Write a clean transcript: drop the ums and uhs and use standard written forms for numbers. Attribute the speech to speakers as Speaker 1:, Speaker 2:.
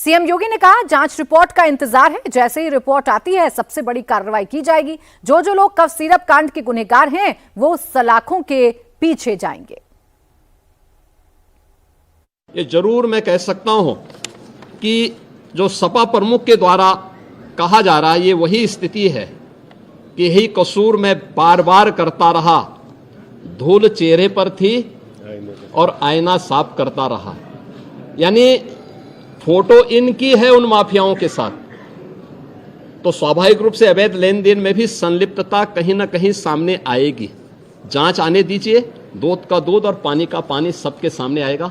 Speaker 1: CM योगी ने कहा जांच रिपोर्ट का इंतजार है, जैसे ही रिपोर्ट आती है सबसे बड़ी कार्रवाई की जाएगी। जो जो लोग कफ सिरप कांड के गुनहगार हैं वो सलाखों के पीछे जाएंगे।
Speaker 2: ये जरूर मैं कह सकता हूं कि जो सपा प्रमुख के द्वारा कहा जा रहा है ये वही स्थिति है कि यही कसूर मैं बार बार करता रहा, धूल चेहरे पर थी और आईना साफ करता रहा। यानी फोटो इनकी है उन माफियाओं के साथ, तो स्वाभाविक रूप से अवैध लेन देन में भी संलिप्तता कहीं ना कहीं सामने आएगी। जांच आने दीजिए, दूध का दूध और पानी का पानी सबके सामने आएगा।